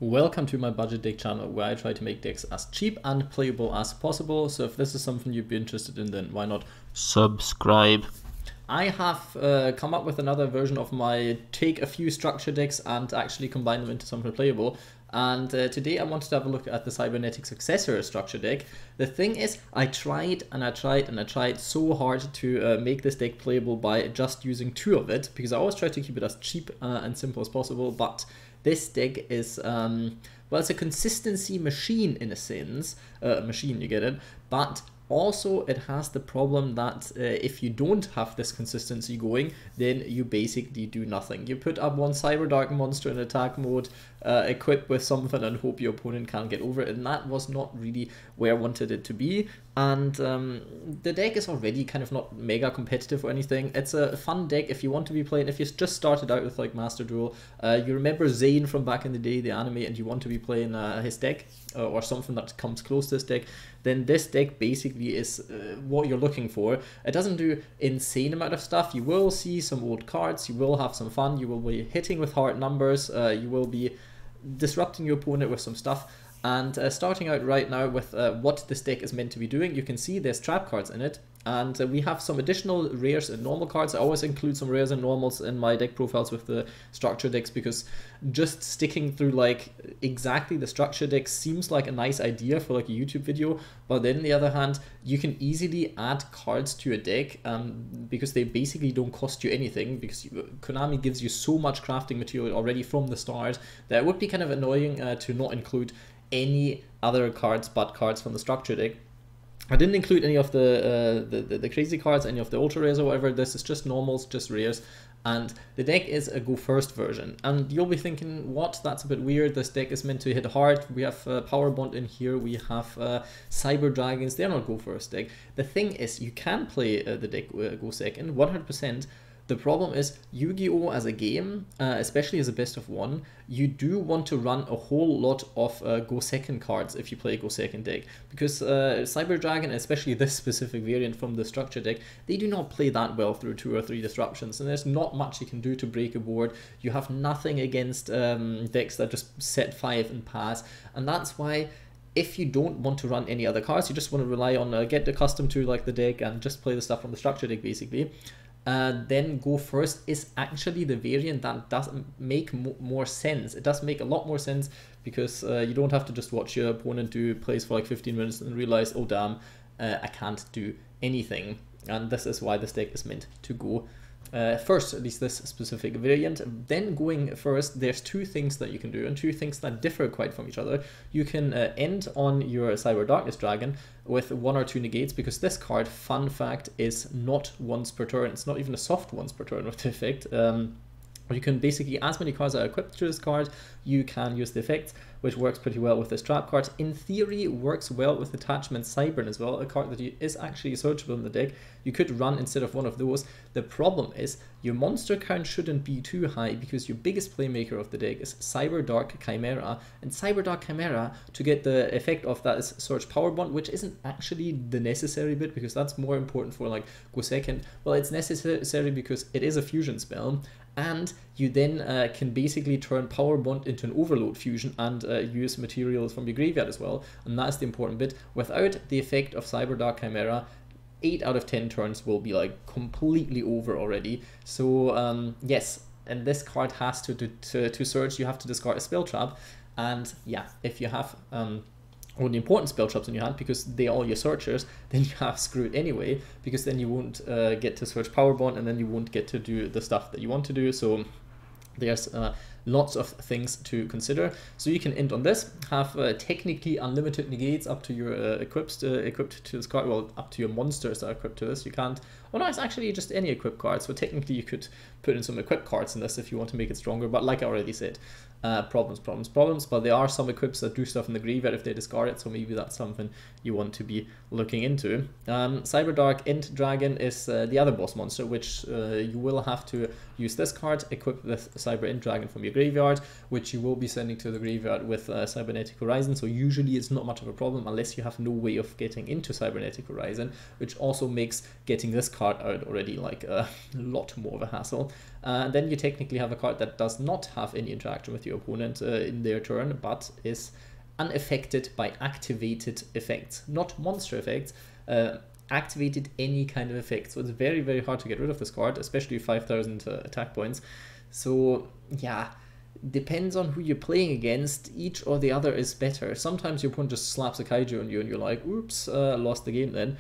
Welcome to my budget deck channel where I try to make decks as cheap and playable as possible. So if this is something you'd be interested in, then why not subscribe? I have come up with another version of my take a few structure decks and actually combine them into something playable. And today I wanted to have a look at the Cybernetic Successor structure deck. The thing is, I tried so hard to make this deck playable by just using two of it, because I always try to keep it as cheap and simple as possible, but this deck is, well, it's a consistency machine in a sense. You get it? But also it has the problem that if you don't have this consistency going, then you basically do nothing. You put up one Cyberdark monster in attack mode, equipped with something, and hope your opponent can't get over it, and that was not really where I wanted it to be. And the deck is already kind of not mega competitive or anything. It's a fun deck if you want to be playing, if you just started out with like Master Duel, you remember Zane from back in the day, the anime, and you want to be playing his deck, or something that comes close to this deck, then this deck basically is what you're looking for. It doesn't do insane amount of stuff. You will see some old cards, you will have some fun, you will be hitting with hard numbers, you will be disrupting your opponent with some stuff. And starting out right now with what this deck is meant to be doing, you can see there's trap cards in it, and we have some additional rares and normal cards. I always include some rares and normals in my deck profiles with the structure decks, because just sticking through like exactly the structure deck seems like a nice idea for like a YouTube video, but then on the other hand, you can easily add cards to a deck because they basically don't cost you anything, because Konami gives you so much crafting material already from the start that it would be kind of annoying to not include any other cards but cards from the structure deck. I didn't include any of the crazy cards, any of the ultra rares or whatever. This is just normals, just rares, and the deck is a go first version. And you'll be thinking, what? That's a bit weird. This deck is meant to hit hard. We have Power Bond in here. We have Cyber Dragons. They're not go first deck. The thing is, you can play the deck go second 100%. The problem is, Yu-Gi-Oh! As a game, especially as a best of one, you do want to run a whole lot of go second cards if you play go second deck, because Cyber Dragon, especially this specific variant from the structure deck, they do not play that well through 2 or 3 disruptions, and there's not much you can do to break a board. You have nothing against decks that just set 5 and pass, and that's why if you don't want to run any other cards, you just want to rely on get accustomed to like the deck and just play the stuff from the structure deck basically. Then go first is actually the variant that does make more sense. It does make a lot more sense, because you don't have to just watch your opponent do plays for like 15 minutes and realize, oh damn, I can't do anything. And this is why this deck is meant to go first, at least this specific variant. Then going first, there's 2 things that you can do, and 2 things that differ quite from each other. You can end on your Cyber Darkness Dragon with 1 or 2 negates, because this card, fun fact, is not once per turn. It's not even a soft once per turn with the effect. You can basically, as many cards are equipped to this card, you can use the effects, which works pretty well with this trap card. In theory, works well with Attachment Cybern as well, a card that is actually searchable in the deck. You could run instead of one of those. The problem is, your monster count shouldn't be too high, because your biggest playmaker of the deck is Cyber Dark Chimera, and Cyber Dark Chimera, to get the effect of that, is Search Power Bond, which isn't actually the necessary bit, because that's more important for like go second. Well, it's necessary because it is a fusion spell, and you then can basically turn Power Bond into an Overload fusion and use materials from your graveyard as well, and that's the important bit. Without the effect of Cyber Dark Chimera, 8 out of 10 turns will be like completely over already. So yes, and this card has to search, you have to discard a spell trap, and yeah, if you have only important spell traps in your hand, because they are all your searchers, then you have screwed anyway, because then you won't get to search Power Bond, and then you won't get to do the stuff that you want to do. So there's lots of things to consider. So you can end on this, have technically unlimited negates up to your equipped to this card. Well, up to your monsters that are equipped to this. You can't. Oh no, it's actually just any equipped card. So technically you could put in some equipped cards in this if you want to make it stronger. But like I already said, problems. But there are some equips that do stuff in the graveyard if they discard it. So maybe that's something you want to be looking into. Cyber Dark End Dragon is the other boss monster, which you will have to use this card, equip with Cyber End Dragon from your graveyard, which you will be sending to the graveyard with Cybernetic Horizon. So usually it's not much of a problem unless you have no way of getting into Cybernetic Horizon, which also makes getting this card out already like a lot more of a hassle. Then you technically have a card that does not have any interaction with your opponent in their turn, but is unaffected by activated effects, not monster effects, activated any kind of effect. So it's very, very hard to get rid of this card, especially 5,000 attack points. So yeah, depends on who you're playing against. Each or the other is better. Sometimes your opponent just slaps a kaiju on you and you're like, oops, lost the game then.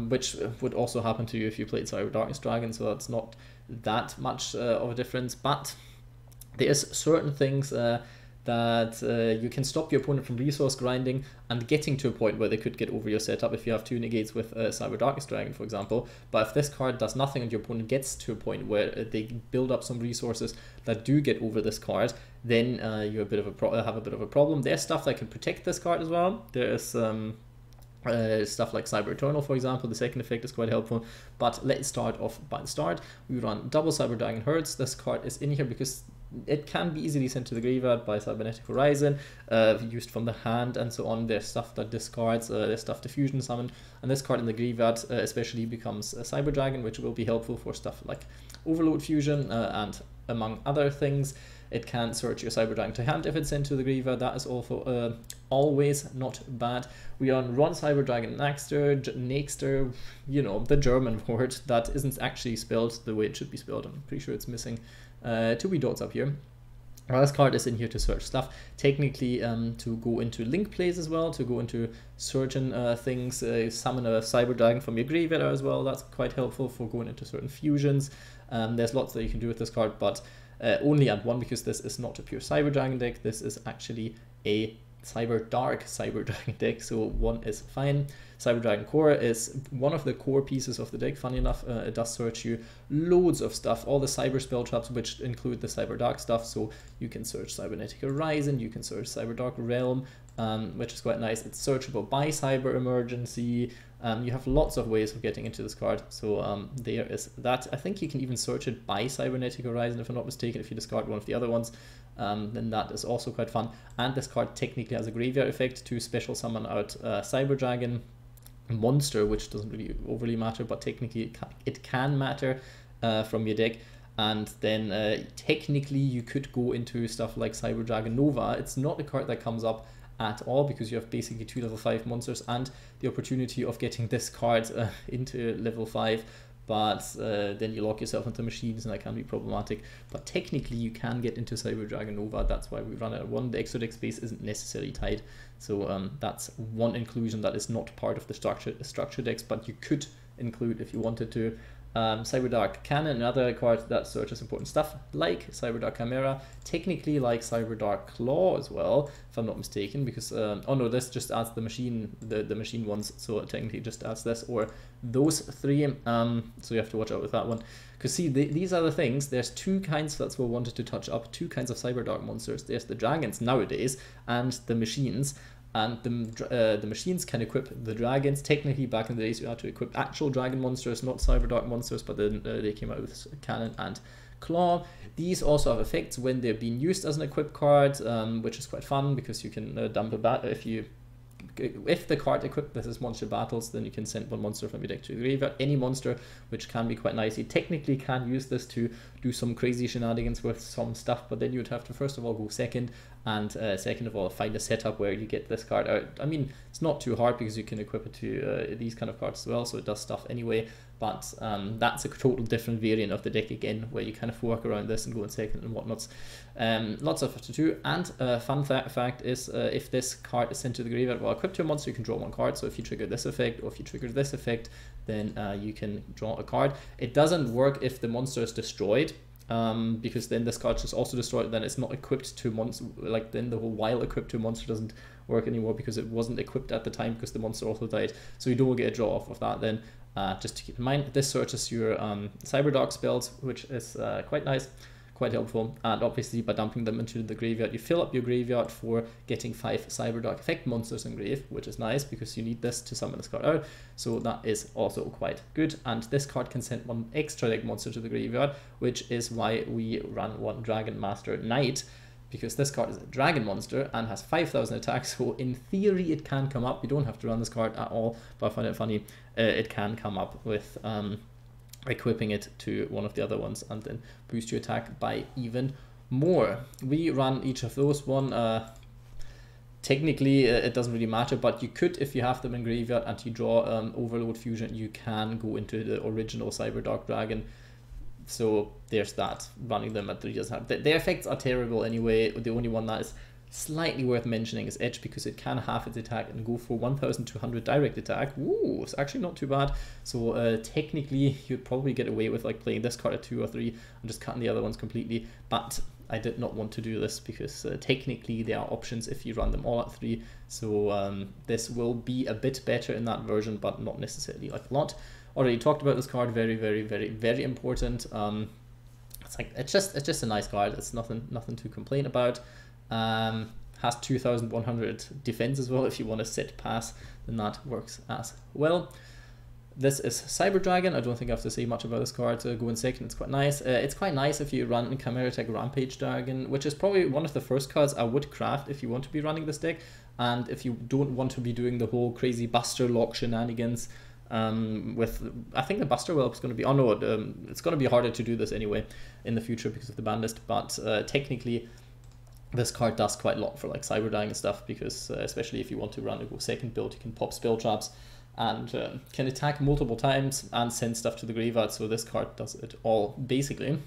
Which would also happen to you if you played Cyber Darkness Dragon, so that's not that much of a difference. But there's certain things that you can stop your opponent from resource grinding and getting to a point where they could get over your setup if you have 2 negates with Cyber Darkness Dragon, for example. But if this card does nothing and your opponent gets to a point where they build up some resources that do get over this card, then you have a bit of a problem. There's stuff that can protect this card as well. There's stuff like Cyber Eternal, for example. The second effect is quite helpful. But let's start off by the start. We run double Cyber Dragon Herds. This card is in here because it can be easily sent to the graveyard by Cybernetic Horizon, used from the hand and so on. There's stuff that discards, there's stuff to fusion summon, and this card in the graveyard especially becomes a Cyber Dragon, which will be helpful for stuff like Overload Fusion and among other things. It can search your Cyber Dragon to hand if it's sent to the graveyard. That is also always not bad. We run Cyber Dragon Naxter, you know, the German word that isn't actually spelled the way it should be spelled. I'm pretty sure it's missing 2 wee dots up here. This card is in here to search stuff, technically to go into link plays as well, to go into certain things, summon a Cyber Dragon from your graveyard as well. That's quite helpful for going into certain fusions. There's lots that you can do with this card, but only at 1, because this is not a pure Cyber Dragon deck. This is actually a Dark Cyber Dragon deck, so 1 is fine. Cyber Dragon Core is one of the core pieces of the deck. Funny enough, it does search you loads of stuff, all the cyber spell traps, which include the Cyber Dark stuff. So you can search Cybernetic Horizon, you can search Cyber Dark Realm, which is quite nice. It's searchable by Cyber Emergency. You have lots of ways of getting into this card, so there is that. I think you can even search it by Cybernetic Horizon, if I'm not mistaken, if you discard one of the other ones. Then that is also quite fun. And this card technically has a graveyard effect to special summon out Cyber Dragon monster, which doesn't really overly matter, but technically it can matter from your deck. And then technically you could go into stuff like Cyber Dragon Nova. It's not a card that comes up at all, because you have basically 2 level 5 monsters and the opportunity of getting this card into level 5, but then you lock yourself into machines and that can be problematic. But technically you can get into Cyber Dragon Nova. That's why we run it at 1. The extra deck space isn't necessarily tied, so that's one inclusion that is not part of the structure decks, but you could include if you wanted to. Cyber Dark Cannon, another card that searches important stuff like Cyber Dark Chimera, technically like Cyber Dark Claw as well, if I'm not mistaken, because oh no, this just adds the machine ones, so it technically just adds this or those 3, so you have to watch out with that one. Because see, these are the things. There's 2 kinds that we wanted to touch up, 2 kinds of Cyber Dark monsters. There's the dragons nowadays and the machines. And the machines can equip the dragons. Technically, back in the days, you had to equip actual dragon monsters, not Cyber Dark monsters, but then they came out with Cannon and Claw. These also have effects when they're being used as an equip card, which is quite fun, because you can dump a bat if the card equipped this is monster battles, then you can send 1 monster from your deck to the graveyard, any monster, which can be quite nice. You technically can use this to do some crazy shenanigans with some stuff, but then you'd have to first of all go second, and second of all find a setup where you get this card out. I mean, it's not too hard because you can equip it to these kind of cards as well, so it does stuff anyway, but that's a total different variant of the deck again, where you kind of work around this and go in second and whatnot. Lots of stuff to do. And fun fact is, if this card is sent to the graveyard while equipped to a monster, you can draw 1 card. So if you trigger this effect, or if you trigger this effect, then you can draw a card. It doesn't work if the monster is destroyed, because then this card is also destroyed. Then it's not equipped to monster, like then the whole while equipped to a monster doesn't work anymore, because it wasn't equipped at the time, because the monster also died. So you don't get a draw off of that then. Just to keep in mind, this searches your Cyber Dark spells, which is quite nice, quite helpful. And obviously by dumping them into the graveyard, you fill up your graveyard for getting 5 Cyber Dark effect monsters in grave, which is nice because you need this to summon this card out. So that is also quite good. And this card can send 1 extra deck monster to the graveyard, which is why we run 1 Dragon Master Knight, because this card is a dragon monster and has 5,000 attacks, so in theory it can come up. You don't have to run this card at all, but I find it funny. It can come up with equipping it to one of the other ones, and then boost your attack by even more. We run each of those. Technically it doesn't really matter, but you could, if you have them in graveyard and you draw Overload Fusion, you can go into the original Cyber Dark Dragon. So there's that. Running them at 3 doesn't have. Their effects are terrible anyway. The only one that is slightly worth mentioning is Edge, because it can half its attack and go for 1200 direct attack. Ooh, it's actually not too bad. So technically you'd probably get away with like playing this card at 2 or 3 and just cutting the other ones completely, but I did not want to do this because technically there are options if you run them all at 3. So this will be a bit better in that version, but not necessarily like a lot. Already talked about this card. Very, very, very, very important. It's just a nice card. It's nothing to complain about. Has 2100 defense as well. If you want to set pass, then that works as well. This is Cyber Dragon. I don't think I have to say much about this card. Go in second. It's quite nice. It's quite nice if you run Chimera Tech Rampage Dragon, which is probably one of the first cards I would craft if you want to be running this deck, and if you don't want to be doing the whole crazy Buster Lock shenanigans. I think the Buster Whelp is going to be, it's going to be harder to do this anyway in the future because of the ban list, but technically this card does quite a lot for like Cyber Dragon and stuff, because especially if you want to run a go second build, you can pop spell traps and can attack multiple times and send stuff to the graveyard. So this card does it all basically.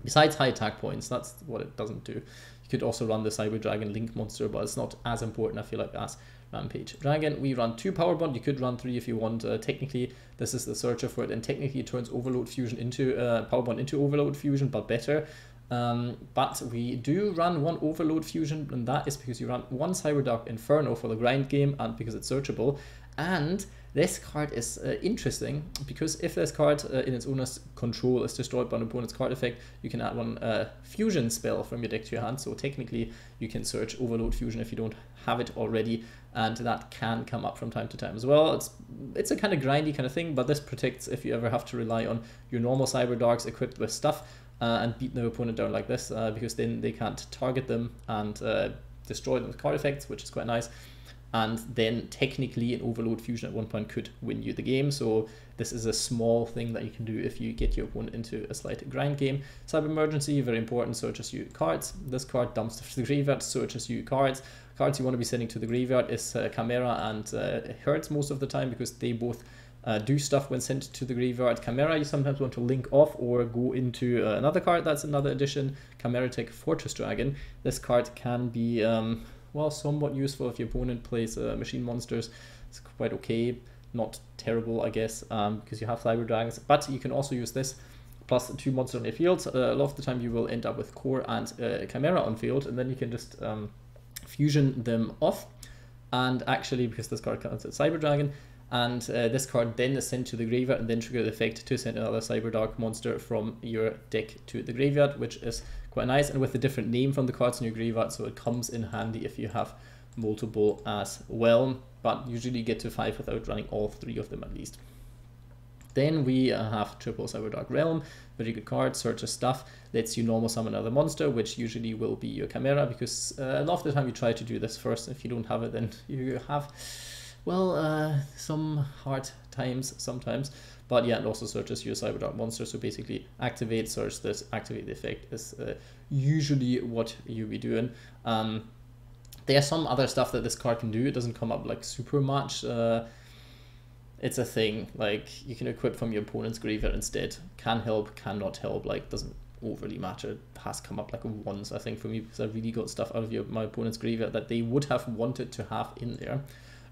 Besides high attack points, that's what it doesn't do. You could also run the Cyber Dragon Link monster, but it's not as important, I feel like, as Rampage Dragon. We run 2 Power Bond. You could run 3 if you want. Technically, this is the searcher for it, and technically it turns Overload Fusion into Power Bond into Overload Fusion, but better. But we do run 1 Overload Fusion, and that is because you run 1 Cyber Dark Inferno for the grind game, and because it's searchable. And this card is interesting, because if this card in its owner's control is destroyed by an opponent's card effect, you can add 1 fusion spell from your deck to your hand. So technically you can search Overload Fusion if you don't have it already, and that can come up from time to time as well. It's a kind of grindy kind of thing, but this protects if you ever have to rely on your normal Cyber Darks equipped with stuff and beat the opponent down like this, because then they can't target them and destroy them with card effects, which is quite nice. And then technically an Overload Fusion at one point could win you the game. So this is a small thing that you can do if you get your opponent into a slight grind game. Cyber Emergency, very important, searches you cards. This card dumps stuff to the graveyard, searches you cards. Cards you want to be sending to the graveyard is Chimera and Hertz most of the time, because they both do stuff when sent to the graveyard. Chimera you sometimes want to link off or go into another card. That's another addition. Chimera Tech Fortress Dragon. This card can be well, somewhat useful if your opponent plays machine monsters. It's quite okay, not terrible, I guess, because you have Cyber Dragons. But you can also use this plus 2 monsters on your field. A lot of the time you will end up with Core and Chimera on field, and then you can just fusion them off. And actually, because this card counts as Cyber Dragon, and this card then is sent to the graveyard and then trigger the effect to send another Cyber Dark monster from your deck to the graveyard, which is quite nice, and with a different name from the cards in your graveyard, so it comes in handy if you have multiple as well, but usually you get to 5 without running all 3 of them at least. Then we have triple Cyber Dark Realm, very good card, searches stuff, lets you normal summon another monster, which usually will be your Chimera, because a lot of the time you try to do this first. If you don't have it, then you have, well, some hard times sometimes. But yeah, it also searches your Cyber Dark monster, so basically activate, search this, activate the effect is usually what you'll be doing. There's some other stuff that this card can do. It doesn't come up like super much. It's a thing, like you can equip from your opponent's graveyard instead. Can help, cannot help, like doesn't overly matter. It has come up like once, I think, for me, because I really got stuff out of my opponent's graveyard that they would have wanted to have in there.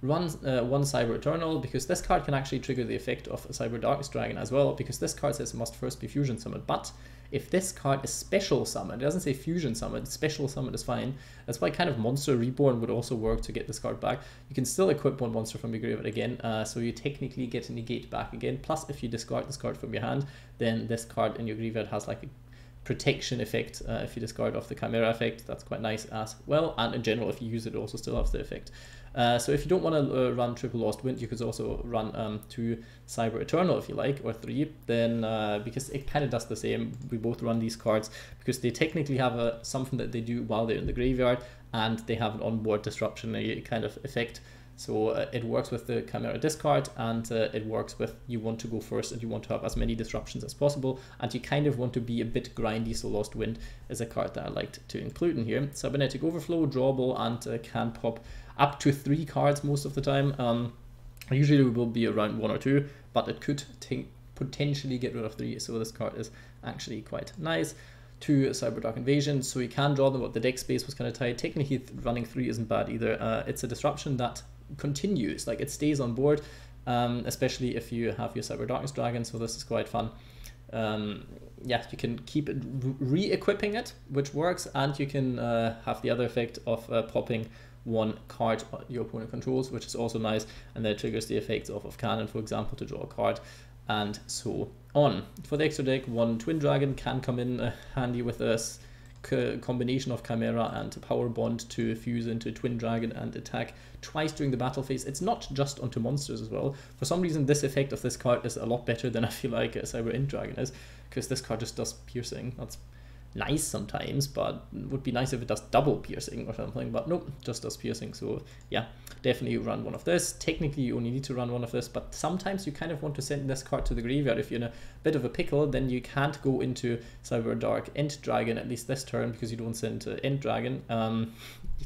Run 1 Cyber Eternal, because this card can actually trigger the effect of a Cyber Darkness Dragon as well, because this card says it must first be fusion summoned. But if this card is special summoned, it doesn't say fusion summoned, special summoned is fine. That's why kind of Monster Reborn would also work to get this card back. You can still equip 1 monster from your graveyard again, so you technically get a negate back again. Plus, if you discard this card from your hand, then this card in your graveyard has like a protection effect. If you discard off the Chimera effect, that's quite nice as well. And in general, if you use it, it also still has the effect. So if you don't want to run triple Lost Wind, you could also run 2 Cyber Eternal if you like, or 3. Then because it kind of does the same, we both run these cards because they technically have something that they do while they're in the graveyard, and they have an onboard disruption kind of effect. So it works with the Chimera discard, and it works with you want to go first and you want to have as many disruptions as possible, and you kind of want to be a bit grindy, so Lost Wind is a card that I liked to include in here. Cybernetic Overflow, drawable, and can pop up to 3 cards most of the time. Usually it will be around 1 or 2, but it could potentially get rid of 3, so this card is actually quite nice. 2 Cyberdark Invasion, so you can draw them, but the deck space was kind of tight. Technically running 3 isn't bad either. It's a disruption that continues, like it stays on board, especially if you have your Cyber Darkness Dragon, so this is quite fun. Yeah, you can keep it re-equipping it, which works, and you can have the other effect of popping 1 card your opponent controls, which is also nice, and that triggers the effects of Cannon, for example, to draw a card, and so on. For the extra deck, 1 Twin Dragon can come in handy with a combination of Chimera and Power Bond to fuse into Twin Dragon and attack twice during the battle phase. It's not just onto monsters as well. For some reason, this effect of this card is a lot better than I feel like Cyber Int Dragon is, because this card just does piercing. That's nice sometimes, but it would be nice if it does double piercing or something, but nope, just does piercing. So yeah, definitely run 1 of this. Technically you only need to run 1 of this, but sometimes you kind of want to send this card to the graveyard. If you're in a bit of a pickle, then you can't go into Cyber Dark Int Dragon, at least this turn, because you don't send Int Dragon.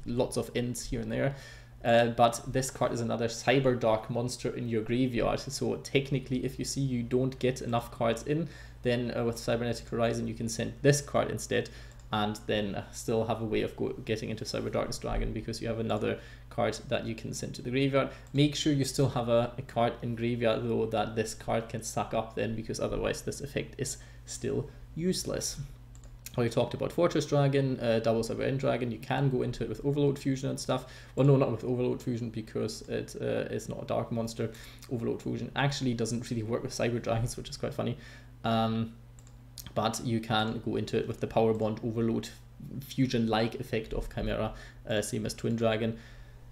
Lots of Ints here and there. But this card is another Cyber Dark monster in your graveyard, so technically if you see you don't get enough cards in, then with Cybernetic Horizon you can send this card instead, and then still have a way of getting into Cyber Darkness Dragon, because you have another card that you can send to the graveyard. Make sure you still have a card in graveyard though that this card can suck up then, because otherwise this effect is still useless. We talked about Fortress Dragon, double Cyber Int Dragon. You can go into it with Overload Fusion and stuff. Well, no, not with Overload Fusion, because it is not a dark monster. Overload Fusion actually doesn't really work with Cyber Dragons, which is quite funny. But you can go into it with the Power Bond Overload Fusion-like effect of Chimera, same as Twin Dragon.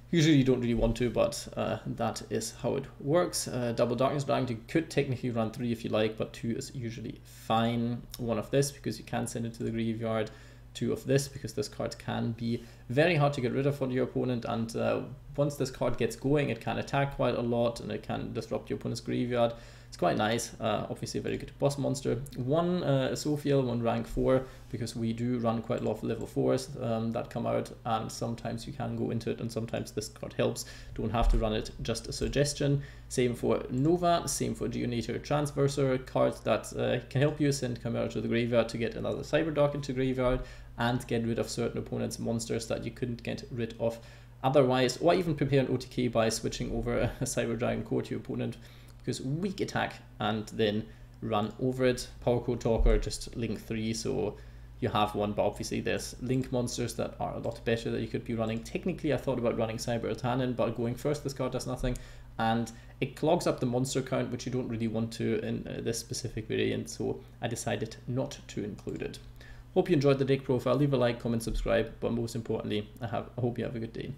Usually you don't really want to, but that is how it works. Double Darkness Dragon, you could technically run 3 if you like, but 2 is usually fine. 1 of this, because you can send it to the graveyard. 2 of this, because this card can be very hard to get rid of for your opponent, and once this card gets going, it can attack quite a lot, and it can disrupt your opponent's graveyard. It's quite nice. Obviously a very good boss monster. 1 Sophiel, 1 rank 4, because we do run quite a lot of level 4s that come out, and sometimes you can go into it, and sometimes this card helps. Don't have to run it, just a suggestion. Same for Nova, same for Geonator Transverser, cards that can help you send Chimera to the graveyard to get another Cyberdark into graveyard, and get rid of certain opponents' monsters that you couldn't get rid of otherwise, or even prepare an OTK by switching over a Cyber Dragon core to your opponent, because weak attack, and then run over it. Power Code Talker, just link 3, so you have 1, but obviously there's link monsters that are a lot better that you could be running. Technically I thought about running Cyber Tannin, but going first, this card does nothing, and it clogs up the monster count, which you don't really want to in this specific variant, so I decided not to include it. Hope you enjoyed the deck profile. Leave a like, comment, subscribe, but most importantly, I hope you have a good day.